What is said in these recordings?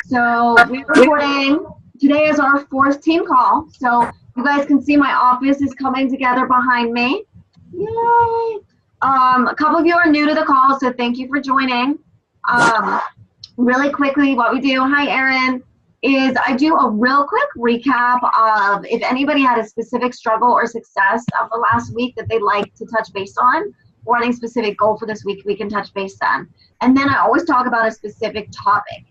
So we're recording. Today is our fourth team call. So you guys can see my office is coming together behind me. Yay! A couple of you are new to the call, so thank you for joining. Really quickly, what we do, hi Erin, is I do a real quick recap of if anybody had a specific struggle or success of the last week that they'd like to touch base on, or any specific goal for this week, we can touch base then. And then I always talk about a specific topic.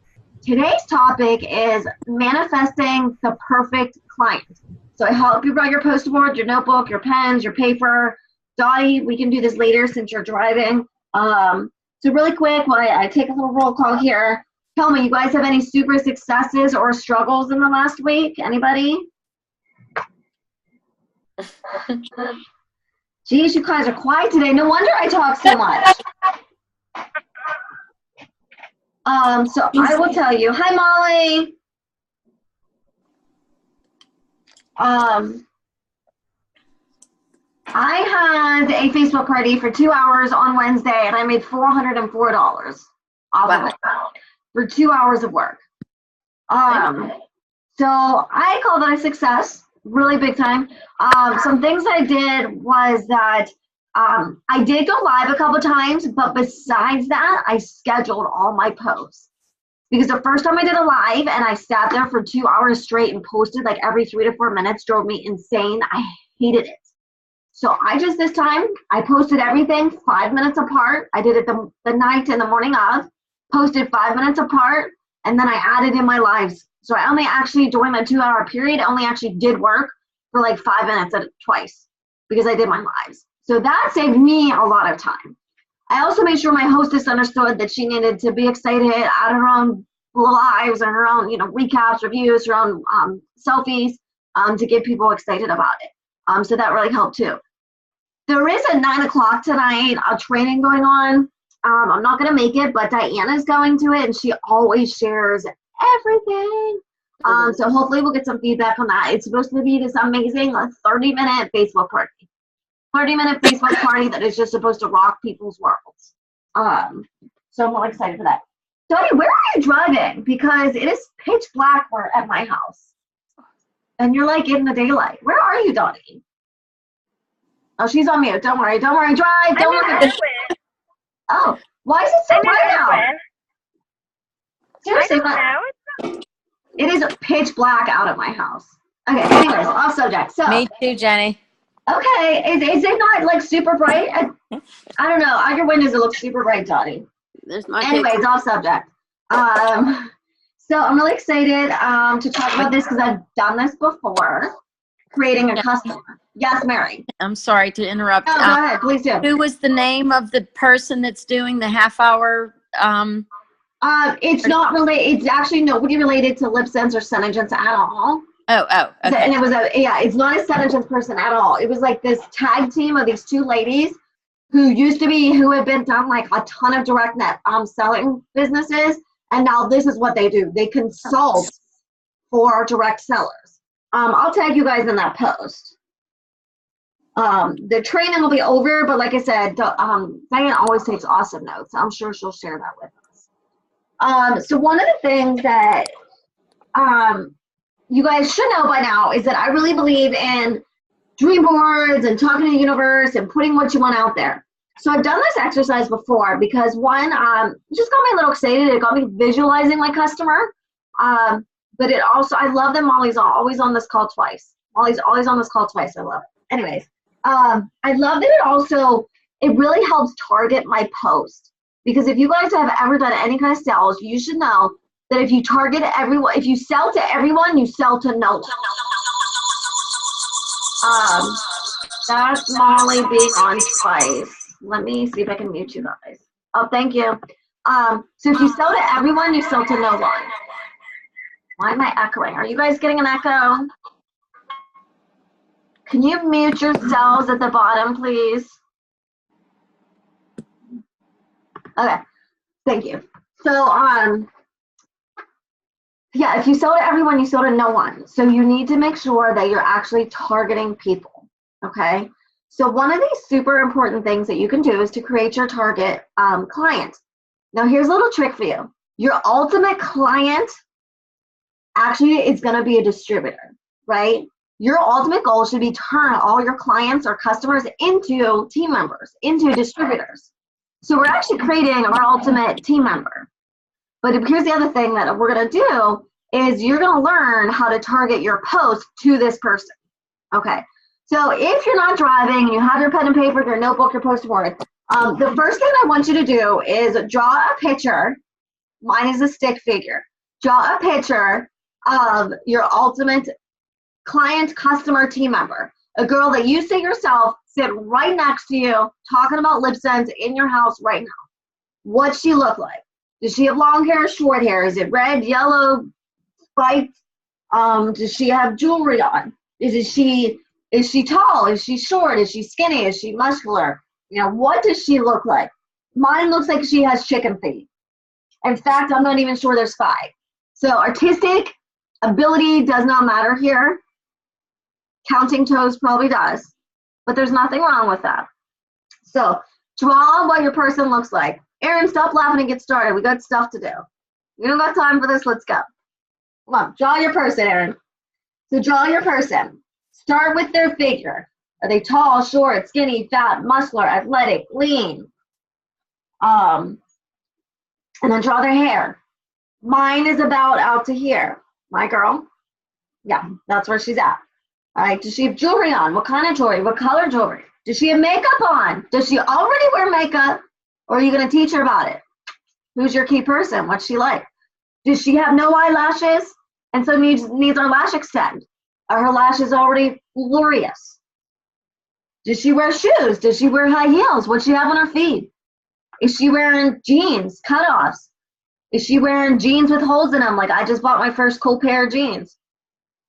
Today's topic is manifesting the perfect client. So I help you write your poster board, your notebook, your pens, your paper. Dottie, we can do this later since you're driving. So really quick, while I take a little roll call here, tell me, you guys have any super successes or struggles in the last week? Anybody? Geez, you guys are quiet today. No wonder I talk so much. So I will tell you. Hi, Molly. I had a Facebook party for 2 hours on Wednesday, and I made $404 off of it for 2 hours of work. So I call that a success, really big time. Some things I did was that I did go live a couple times, but besides that, I scheduled all my posts. Because the first time I did a live and I sat there for 2 hours straight and posted like every 3 to 4 minutes drove me insane. I hated it. So this time, I posted everything 5 minutes apart. I did it the night and the morning of, posted 5 minutes apart, and then I added in my lives. So I only actually, during my 2 hour period, only actually did work for like 5 minutes twice because I did my lives. So that saved me a lot of time. I also made sure my hostess understood that she needed to be excited out of her own lives and her own, recaps, reviews, her own selfies to get people excited about it. So that really helped too. There is at 9 o'clock tonight a training going on. I'm not going to make it, but Diana's going to it, and she always shares everything. So hopefully we'll get some feedback on that. It's supposed to be this amazing 30-minute Facebook party. 30-minute Facebook party that is just supposed to rock people's worlds. So I'm really excited for that. Dottie, where are you driving? Because it is pitch black at my house. And you're like in the daylight. Where are you, Dottie? Oh, she's on mute. Don't worry. Don't worry. Drive. Don't look at this. Oh, why is it so bright out? Seriously, it is pitch black out at my house. Okay, anyways, off subject. So me too, Jenny. Okay, is it not like super bright? I don't know. Out your windows it looks super bright, Dottie. Anyways, off subject. So I'm really excited to talk about this because I've done this before, creating a customer. Yes, Mary. I'm sorry to interrupt. No, go ahead, please do. Who was the name of the person that's doing the half-hour? It's not related. It's actually nobody related to LipSense or SeneGence at all. Oh, okay. And it was it's not a SeneGence person at all. It was like this tag team of these two ladies who had been done like a ton of direct net selling businesses, and now this is what they do. They consult for direct sellers. I'll tag you guys in that post. The training will be over, but like I said, Diane always takes awesome notes. I'm sure she'll share that with us. So one of the things that you guys should know by now is that I really believe in dream boards and talking to the universe and putting what you want out there. So I've done this exercise before because one, it just got me a little excited. It got me visualizing my customer. But it also, I love that Molly's always on this call twice. Molly's always on this call twice. I love it. Anyways, I love that it really helps target my post. Because if you guys have ever done any kind of sales, you should know that if you target everyone, if you sell to everyone, you sell to no one. That's Molly being on twice. Let me see if I can mute you guys. Oh, thank you. So if you sell to everyone, you sell to no one. Why am I echoing? Are you guys getting an echo? Can you mute yourselves at the bottom, please? Okay, thank you. So, yeah, if you sell to everyone, you sell to no one. So you need to make sure that you're actually targeting people, okay? So one of these super important things that you can do is to create your target client. Now here's a little trick for you. Your ultimate client actually it's going to be a distributor, right? Your ultimate goal should be turn all your clients or customers into team members, into distributors. So we're actually creating our ultimate team member. But here's the other thing that we're going to do is you're going to learn how to target your post to this person. Okay. So if you're not driving and you have your pen and paper, your notebook, your post-it board, the first thing I want you to do is draw a picture. Mine is a stick figure. Draw a picture of your ultimate client, customer, team member. A girl that you see yourself sit right next to you talking about LipSense in your house right now. What's she look like? Does she have long hair, short hair? Is it red, yellow, spiked? Does she have jewelry on? Is she tall? Is she short? Is she skinny? Is she muscular? You know, what does she look like? Mine looks like she has chicken feet. In fact, I'm not even sure there's 5. So artistic ability does not matter here. Counting toes probably does, but there's nothing wrong with that. So draw what your person looks like. Erin, stop laughing and get started. We got stuff to do. We don't got time for this. Let's go. Come on, draw your person, Erin. So draw your person. Start with their figure. Are they tall, short, skinny, fat, muscular, athletic, lean? And then draw their hair. Mine is about out to here. My girl. Yeah, that's where she's at. All right, does she have jewelry on? What kind of jewelry? What color jewelry? Does she have makeup on? Does she already wear makeup? Or are you going to teach her about it? Who's your key person? What's she like? Does she have no eyelashes and so needs her lash extend? Are her lashes already glorious? Does she wear shoes? Does she wear high heels? What's she have on her feet? Is she wearing jeans, cutoffs? Is she wearing jeans with holes in them? Like I just bought my first cool pair of jeans.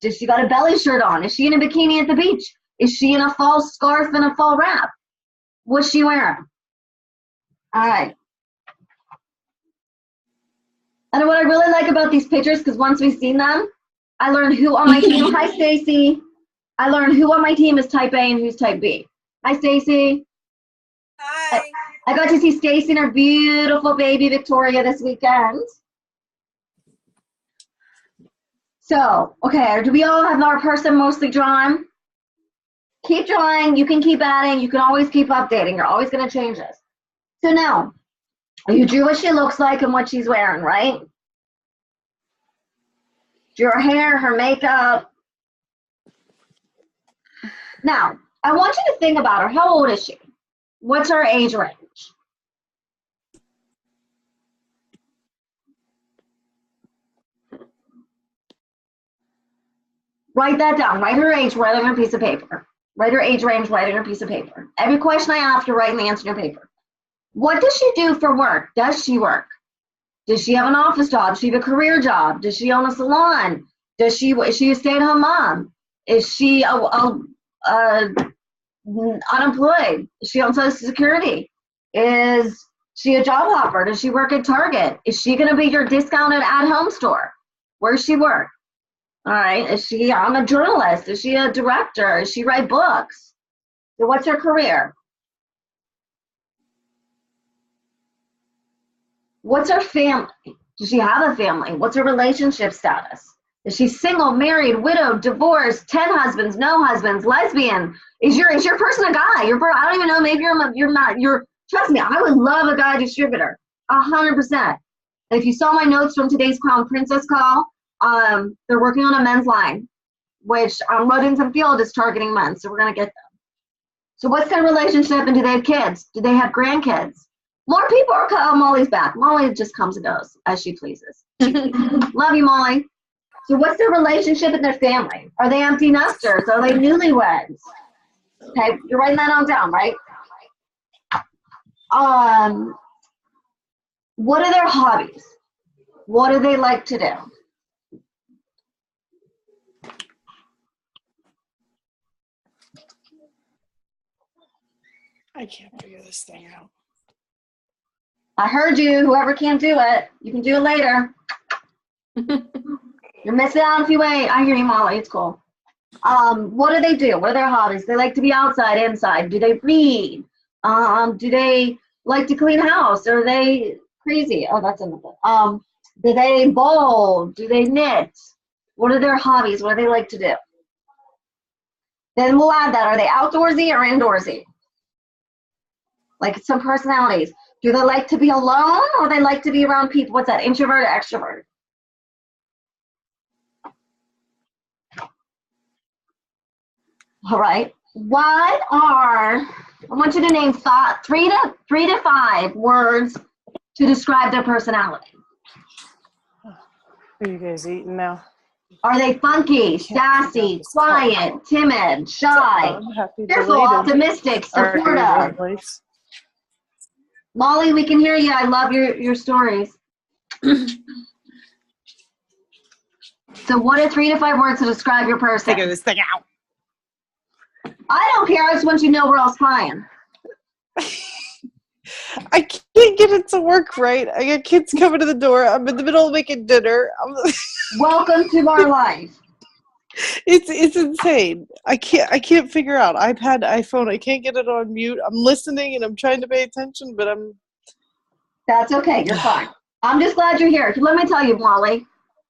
Does she got a belly shirt on? Is she in a bikini at the beach? Is she in a fall scarf and a fall wrap? What's she wearing? All right. And what I really like about these pictures, because once we've seen them, I learned who on my team. Hi, Stacy. I learned who on my team is type A and who's type B. Hi, Stacy. Hi. I got to see Stacy and her beautiful baby Victoria this weekend. So, okay, do we all have our person mostly drawn? Keep drawing. You can keep adding. You can always keep updating. You're always going to change this. So now, you drew what she looks like and what she's wearing, right? Drew her hair, her makeup. Now, I want you to think about her. How old is she? What's her age range? Write that down. Write her age, write it on a piece of paper. Write her age range, write it on a piece of paper. Every question I ask, you're writing the answer on your paper. What does she do for work? Does she work? Does she have an office job? Does she have a career job? Does she own a salon? Is she a stay-at-home mom? Is she unemployed? Is she on Social Security? Is she a job hopper? Does she work at Target? Is she going to be your discounted at-home store? Where does she work? All right. Is she a journalist? Is she a director? Does she write books? So what's her career? What's her family? Does she have a family? What's her relationship status? Is she single, married, widowed, divorced, 10 husbands, no husbands, lesbian? Is your person a guy? I don't even know. Maybe you're not. Trust me. I would love a guy distributor, 100%. And if you saw my notes from today's Crown Princess call, they're working on a men's line, which Rodington Field is targeting men, so we're gonna get them. So what's their relationship, and do they have kids? Do they have grandkids? More people are Molly's back. Molly just comes and goes as she pleases. Love you, Molly. So what's their relationship and their family? Are they empty nesters? Are they newlyweds? Okay, you're writing that all down, right? What are their hobbies? What do they like to do? I can't figure this thing out. I heard you. Whoever can't do it, you can do it later. You're missing out if you wait. I hear you, Molly. It's cool. What do they do? What are their hobbies? They like to be outside, inside. Do they read? Do they like to clean house? Are they crazy? Oh, that's in the book. Do they bowl? Do they knit? What are their hobbies? What do they like to do? Then we'll add that. Are they outdoorsy or indoorsy? Like some personalities. Do they like to be alone or they like to be around people? What's that, introvert or extrovert? All right. I want you to name three to five words to describe their personality. Are you guys eating now? Are they funky, sassy, quiet, timid, shy, fearful, optimistic, supportive? Molly, we can hear you. I love your stories. So what are 3 to 5 words to describe your person? Figure this thing out. I don't care. I just want you to know we're all trying. I can't get it to work right. I got kids coming to the door. I'm in the middle of making dinner. Welcome to our life. It's insane. I can't figure out iPad, iPhone. I can't get it on mute. I'm listening and I'm trying to pay attention, but I'm. That's okay. You're fine. I'm just glad you're here. Let me tell you, Molly,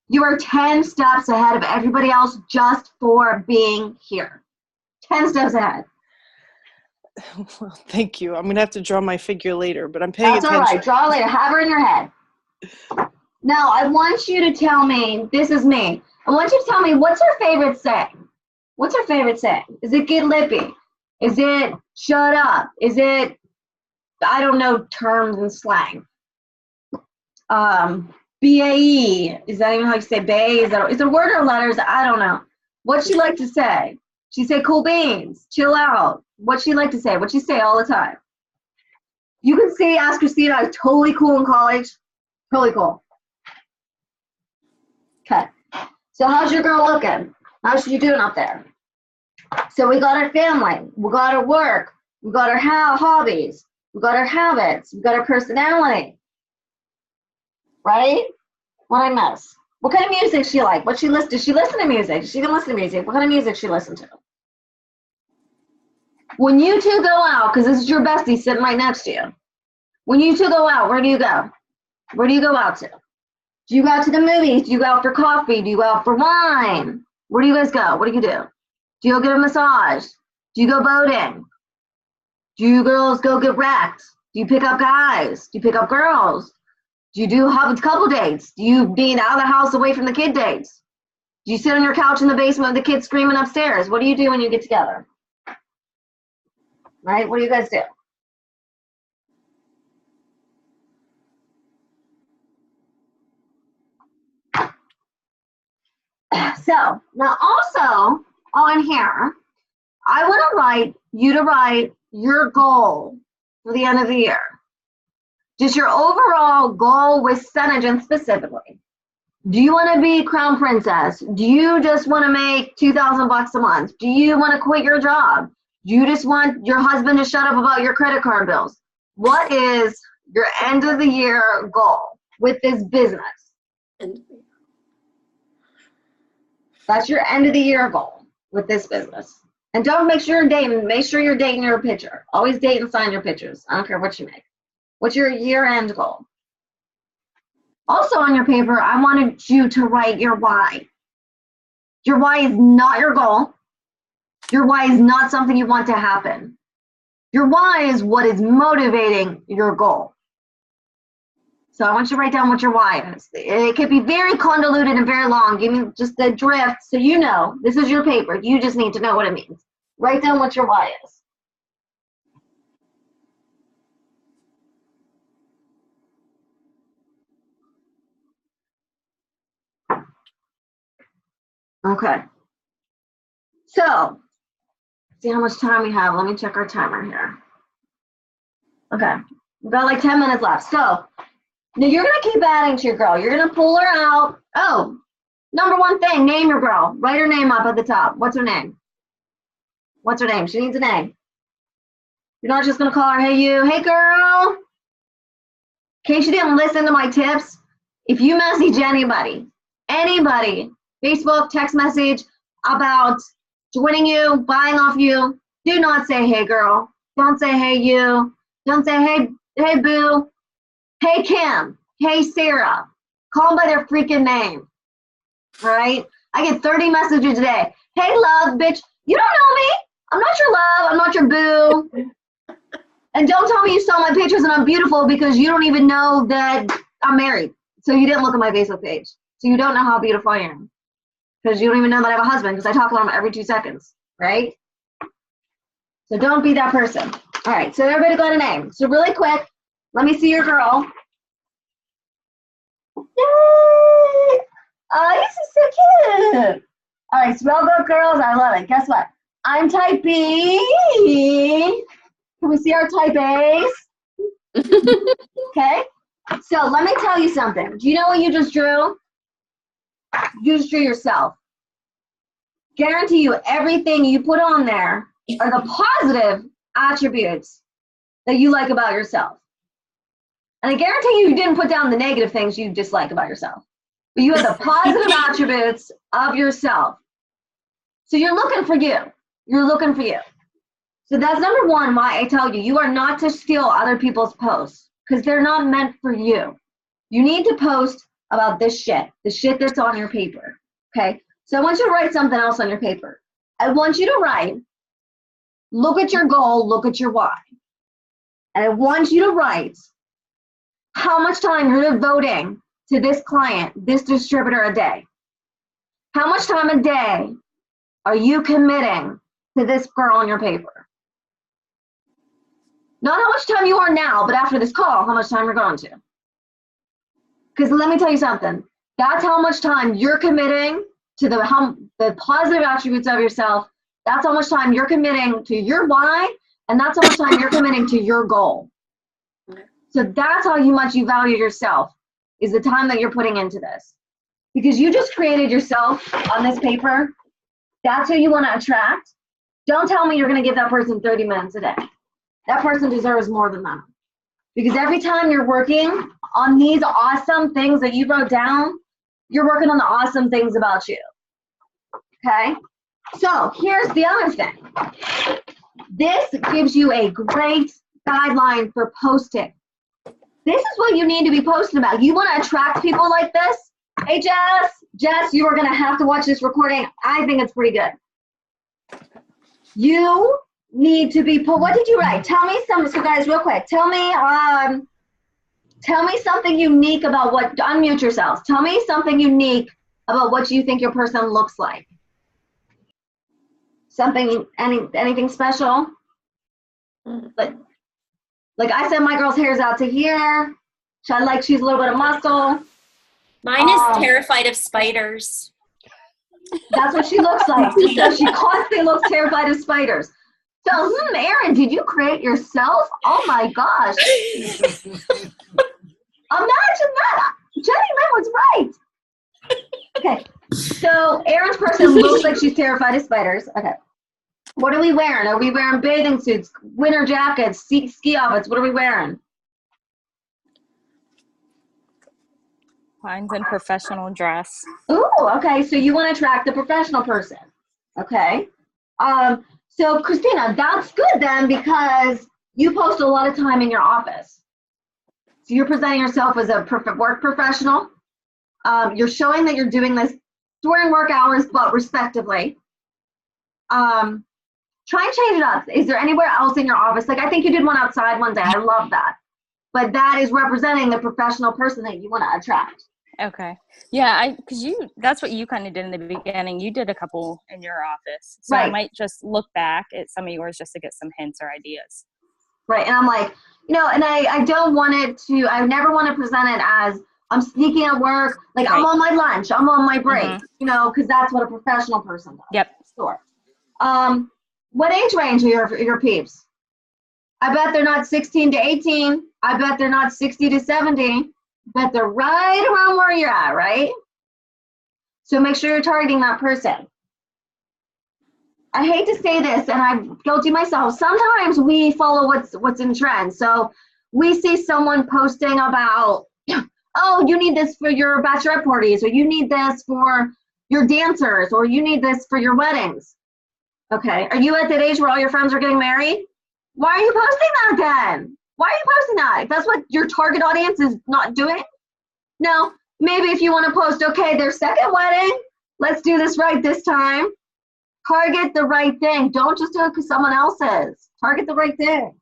you are 10 steps ahead of everybody else just for being here. 10 steps ahead. Well, thank you. I'm going to have to draw my figure later, but I'm paying That's attention. all right. Draw later. Have her in your head. Now, I want you to tell me, this is me. I want you to tell me, what's her favorite saying? What's her favorite saying? Is it get lippy? Is it shut up? Is it, I don't know, terms and slang? BAE. Is that even how you say bay? Is it a word or letters? I don't know. What's she like to say? She say cool beans, chill out. What's she like to say? What's she say all the time? You can see, ask Christina, I was totally cool in college. Totally cool. Okay. So how's your girl looking? How's she doing up there? So we got her family. We got her work. We got her hobbies. We got her habits. We got her personality. Right? What I miss? What kind of music she like? Does she listen to music? Does she even listen to music? What kind of music she listen to? When you two go out, because this is your bestie sitting right next to you. When you two go out, where do you go? Where do you go out to? Do you go out to the movies? Do you go out for coffee? Do you go out for wine? Where do you guys go? What do you do? Do you go get a massage? Do you go boating? Do you girls go get wrecked? Do you pick up guys? Do you pick up girls? Do you do couple dates? Do you being out of the house away from the kid dates? Do you sit on your couch in the basement with the kids screaming upstairs? What do you do when you get together? Right? What do you guys do? So now also on here, I want you to write your goal for the end of the year. Just your overall goal with Synergen specifically. Do you want to be crown princess? Do you just want to make $2,000 a month? Do you want to quit your job? Do you just want your husband to shut up about your credit card bills? What is your end of the year goal with this business? That's your end of the year goal with this business. And don't make sure you're dating your picture. Always date and sign your pictures. I don't care what you make. What's your year-end goal? Also on your paper, I wanted you to write your why. Your why is not your goal. Your why is not something you want to happen. Your why is what is motivating your goal. So I want you to write down what your why is. It could be very convoluted and very long. Give me just the drift so you know. This is your paper. You just need to know what it means. Write down what your why is. Okay. So, see how much time we have. Let me check our timer here. Okay. We've got like 10 minutes left. So, now you're going to keep adding to your girl. You're going to pull her out. Oh, number one thing, name your girl. Write her name up at the top. What's her name? What's her name? She needs a name. You're not just going to call her, hey, you. Hey, girl. In case you didn't listen to my tips, if you message anybody, Facebook, text message about joining you, buying off you, do not say, hey, girl. Don't say, hey, you. Don't say, hey, boo. Hey, Kim. Hey, Sarah. Call them by their freaking name, right? I get 30 messages a day. Hey, love, bitch, you don't know me. I'm not your love. I'm not your boo. And don't tell me you saw my pictures and I'm beautiful because you don't even know that I'm married. So you didn't look at my Facebook page. So you don't know how beautiful I am. Because you don't even know that I have a husband because I talk about him every 2 seconds, right? So don't be that person. All right, so everybody got a name. So really quick, let me see your girl. Yay! Oh, this is so cute. All right, spell book girls, I love it. Guess what? I'm type B. Can we see our type A's? Okay, so let me tell you something. Do you know what you just drew? You just drew yourself. Guarantee you everything you put on there are the positive attributes that you like about yourself. And I guarantee you didn't put down the negative things you dislike about yourself. But you have the positive attributes of yourself. So you're looking for you. You're looking for you. So that's number one why I tell you, you are not to steal other people's posts because they're not meant for you. You need to post about this shit, the shit that's on your paper, okay? So I want you to write something else on your paper. I want you to write, look at your goal, look at your why. And I want you to write how much time you're devoting to this client, this distributor a day. How much time a day are you committing to this girl on your paper? Not how much time you are now, but after this call, how much time you're going to. Because let me tell you something. That's how much time you're committing to the positive attributes of yourself. That's how much time you're committing to your why, and that's how much time you're committing to your goal. So that's how much you value yourself, is the time that you're putting into this. Because you just created yourself on this paper. That's who you want to attract. Don't tell me you're going to give that person 30 minutes a day. That person deserves more than that. Because every time you're working on these awesome things that you wrote down, you're working on the awesome things about you. Okay? So here's the other thing. This gives you a great guideline for posting. This is what you need to be posting about. You want to attract people like this? Hey, Jess, you are going to have to watch this recording. I think it's pretty good. You need to be, what did you write? Tell me some, so guys, real quick, tell me something unique about what, unmute yourselves. Tell me something unique about what you think your person looks like. Something, anything special? Like I said, my girl's hair's out to here. She's a little bit of muscle. Mine is terrified of spiders. That's what she looks like. So she constantly looks terrified of spiders. So, Erin, did you create yourself? Oh my gosh. Imagine that. Jenny Lynn was right. Okay. So Erin's person looks like she's terrified of spiders. Okay. What are we wearing? Are we wearing bathing suits, winter jackets, ski outfits? What are we wearing? Mine's in professional dress. Ooh, okay. So you want to attract the professional person. Okay. So Christina, that's good then because you post a lot of time in your office. So you're presenting yourself as a work professional. You're showing that you're doing this during work hours, but respectively. Try and change it up. Is there anywhere else in your office? Like I think you did one outside one day. I love that. But that is representing the professional person that you want to attract. Okay. Yeah, that's what you kind of did in the beginning. You did a couple in your office. So right. I might just look back at some of yours just to get some hints or ideas. Right. And I'm like, and I don't want it to, I never want to present it as I'm sneaking at work. Like right. I'm on my lunch, I'm on my break, because that's what a professional person does. Yep. Sure. What age range are your peeps? I bet they're not 16 to 18. I bet they're not 60 to 70. But they're right around where you're at, right? So make sure you're targeting that person. I hate to say this, and I'm guilty myself. Sometimes we follow what's in trend. So we see someone posting about, oh, you need this for your bachelorette parties, or you need this for your dancers, or you need this for your weddings. Okay, are you at that age where all your friends are getting married? Why are you posting that then? Why are you posting that? If that's what your target audience is not doing? No, maybe if you want to post, okay, their second wedding, Let's do this right this time. Target the right thing. Don't just do it because someone else is. Target the right thing.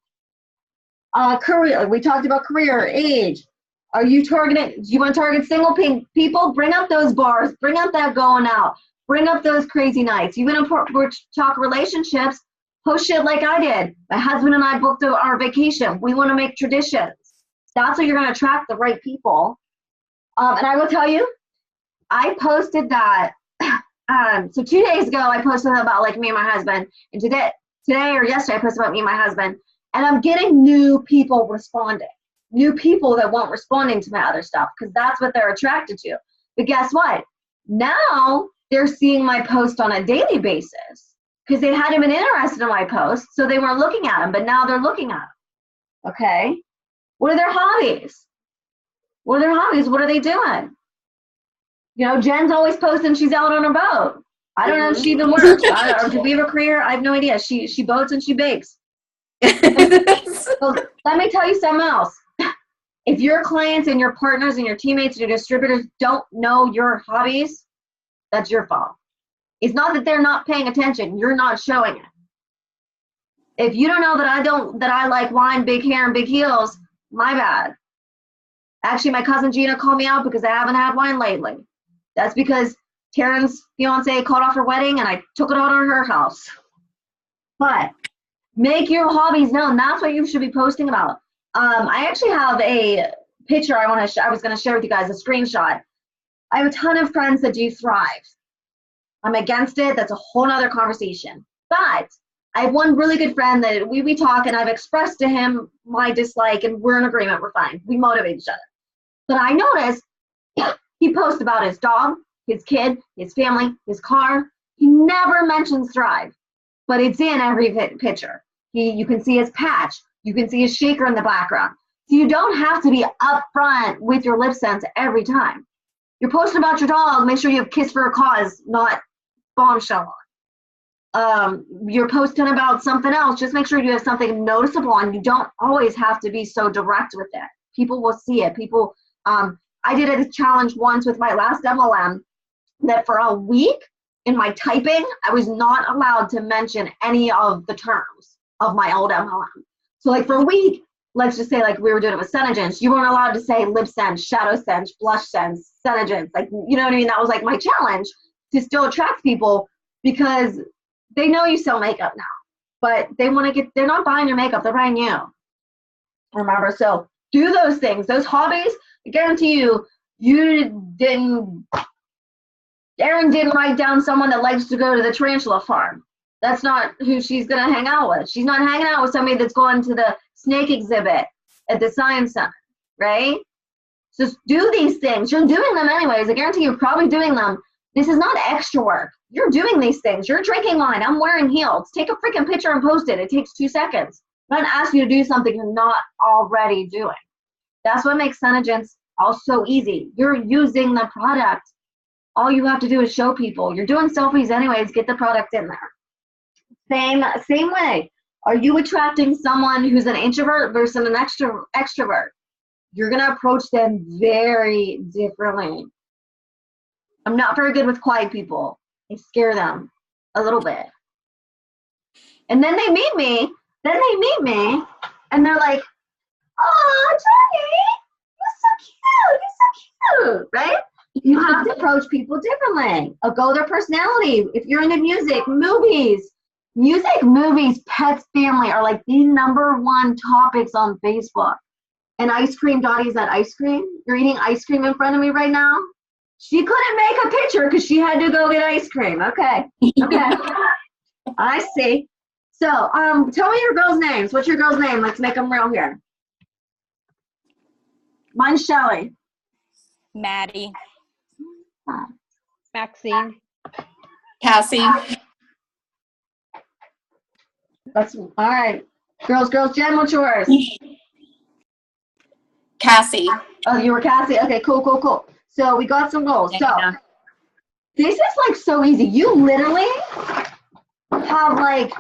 Career. We talked about career, age. Are you targeting? Do you want to target single people? Bring up those bars. Bring up that going out. Bring up those crazy nights. You want to talk relationships? Post shit like I did. My husband and I booked our vacation. We want to make traditions. That's what you're going to attract the right people. And I will tell you, I posted that. So 2 days ago, I posted about like me and my husband. And today or yesterday, I posted about me and my husband. And I'm getting new people responding. New people that weren't responding to my other stuff because that's what they're attracted to. But guess what? Now they're seeing my post on a daily basis because they hadn't been interested in my post, so they weren't looking at them, but now they're looking at them. Okay? What are their hobbies? What are their hobbies? What are they doing? You know, Jen's always posting she's out on her boat. I don't know if she even works. Or do we have a career? I have no idea. She boats and she bakes. So let me tell you something else. If your clients and your partners and your teammates and your distributors don't know your hobbies, that's your fault. It's not that they're not paying attention. You're not showing it. If you don't know that I like wine, big hair, and big heels, my bad. Actually, my cousin Gina called me out because I haven't had wine lately. That's because Taryn's fiance called off her wedding and I took it out on her house. But make your hobbies known. That's what you should be posting about. I actually have a picture I was going to share with you guys, a screenshot. I have a ton of friends that do Thrive. I'm against it. That's a whole nother conversation. But I have one really good friend that we talk, and I've expressed to him my dislike, and we're in agreement. We're fine. We motivate each other. But I noticed he posts about his dog, his kid, his family, his car. He never mentions Thrive, but it's in every picture. You can see his patch. You can see his shaker in the background. So you don't have to be upfront with your lip sense every time. You're posting about your dog, make sure you have Kiss for a Cause, not Bombshell on. You're posting about something else, just make sure you have something noticeable, and you don't always have to be so direct with it. People will see it. I did a challenge once with my last MLM that for a week in my typing, I was not allowed to mention any of the terms of my old MLM. So like for a week, let's just say like we were doing it with Senegence, you weren't allowed to say lip sense, shadow sense, blush sense, Senegence. Like, you know what I mean? That was like my challenge to still attract people because they know you sell makeup now, but they're not buying your makeup, they're buying you. Remember, so do those things, those hobbies. I guarantee you, Erin didn't write down someone that likes to go to the tarantula farm. That's not who she's going to hang out with. She's not hanging out with somebody that's going to the snake exhibit at the Science Center, right? Just do these things. You're doing them anyways. I guarantee you're probably doing them. This is not extra work. You're doing these things. You're drinking wine. I'm wearing heels. Take a freaking picture and post it. It takes 2 seconds. I'm not asking you to do something you're not already doing. That's what makes Senegence all so easy. You're using the product. All you have to do is show people. You're doing selfies anyways. Get the product in there. Same way. Are you attracting someone who's an introvert versus an extrovert? You're going to approach them very differently. I'm not very good with quiet people. I scare them a little bit. And then they meet me, and they're like, oh, Jenny, you're so cute, right? You have to approach people differently. Go their personality. If you're into music, movies, pets, family are like the #1 topics on Facebook. And ice cream, Dottie's that ice cream. You're eating ice cream in front of me right now. She couldn't make a picture because she had to go get ice cream. Okay. I see. So, tell me your girls' names. What's your girl's name? Let's make them real here. Mine's Shelly. Maddie. Maxine. Cassie. That's all right. Girls. Jen, what's yours? Cassie. Oh, you were Cassie. Okay, cool. So we got some goals. So this is like so easy. You literally have like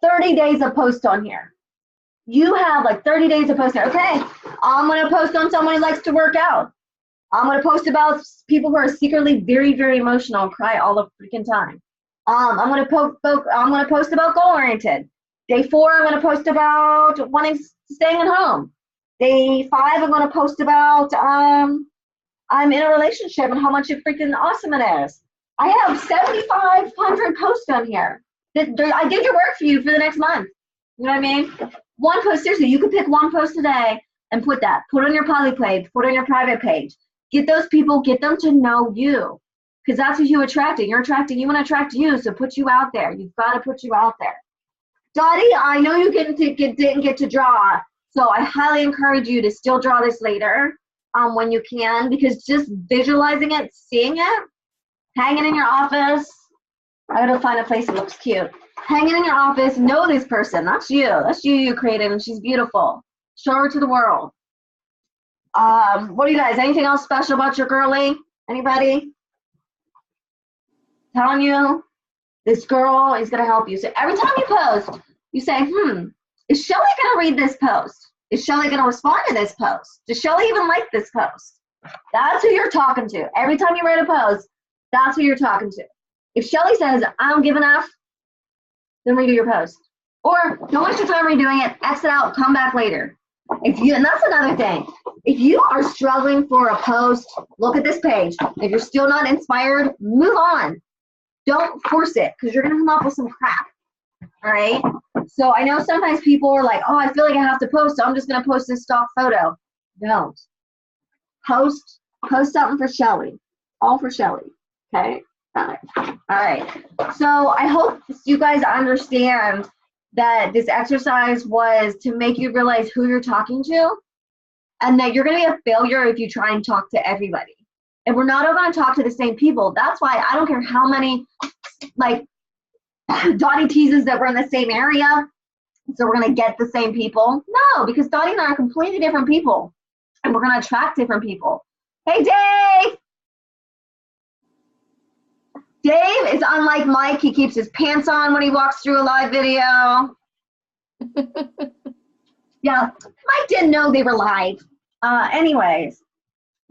30 days of post on here. You have like 30 days of post here. Okay, I'm gonna post on someone who likes to work out. I'm gonna post about people who are secretly very, very emotional and cry all the freaking time. I'm gonna post about goal oriented. Day 4, I'm gonna post about staying at home. Day 5, I'm gonna post about I'm in a relationship and how much freaking awesome it is. I have 7,500 posts on here. I did your work for you for the next month. You know what I mean? One post, seriously, you could pick one post a day and put on your poly page, put on your private page. Get those people, get them to know you. Because that's who you're attracting. You want to attract you, so put you out there. You've got to put you out there. Dottie, I know you didn't get to draw, so I highly encourage you to still draw this later when you can, because just visualizing it, seeing it, hanging in your office. I gotta find a place that looks cute. Hanging in your office, know this person. That's you. That's you created, and she's beautiful. Show her to the world. What do you guys, anything else special about your girly? Anybody? Telling you, this girl is gonna help you. So every time you post, you say, is Shelly gonna read this post? Is Shelly gonna respond to this post? Does Shelly even like this post? That's who you're talking to. Every time you write a post, that's who you're talking to. If Shelly says, I don't give enough, then redo your post. Or don't waste your time redoing it, exit out, come back later. And that's another thing. If you are struggling for a post, look at this page. If you're still not inspired, move on. Don't force it, because you're gonna come up with some crap. All right? So I know sometimes people are like, oh, I feel like I have to post, so I'm just gonna post this stock photo. Don't. Post something for Shelly. All for Shelly. Okay? All right. So I hope you guys understand that this exercise was to make you realize who you're talking to, and that you're going to be a failure if you try and talk to everybody. And we're not all going to talk to the same people. That's why I don't care how many, like, Dottie teases that we're in the same area, so we're going to get the same people. No, because Dottie and I are completely different people, and we're going to attract different people. Hey, Dave! Dave is unlike Mike. He keeps his pants on when he walks through a live video. Yeah, Mike didn't know they were live. Anyways,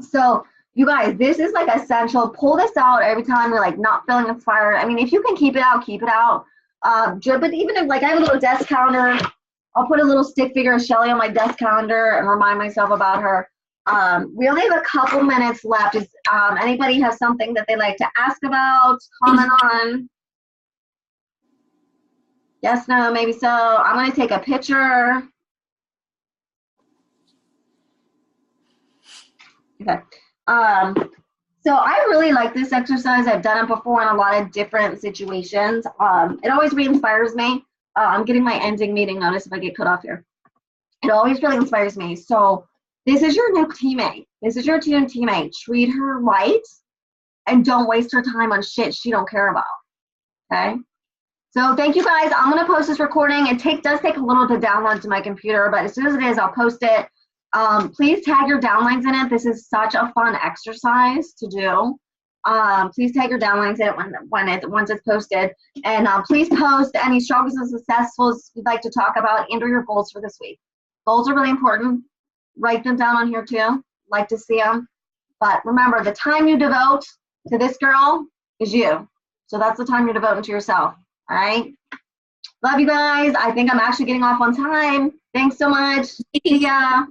so you guys, this is like essential. Pull this out every time you're like not feeling inspired. I mean, if you can keep it out, keep it out. But even if, like, I have a little desk calendar, I'll put a little stick figure of Shelly on my desk calendar and remind myself about her. We only have a couple minutes left. Does anybody have something that they like to ask about, comment on? Yes, no, maybe so. I'm going to take a picture. Okay. So I really like this exercise. I've done it before in a lot of different situations. It always re-inspires me. I'm getting my ending meeting notice if I get cut off here. It always really inspires me. So this is your new teammate. This is your new teammate. Treat her right and don't waste her time on shit she don't care about. Okay? So thank you guys. I'm going to post this recording. It does take a little to download to my computer, but as soon as it is, I'll post it. Please tag your downlines in it. This is such a fun exercise to do. Please tag your downlines in it once it's posted. And please post any struggles and successes you'd like to talk about and/or your goals for this week. Goals are really important. Write them down on here too. Like to see them. But remember, the time you devote to this girl is you. So that's the time you're devoting to yourself. All right? Love you guys. I think I'm actually getting off on time. Thanks so much. See ya.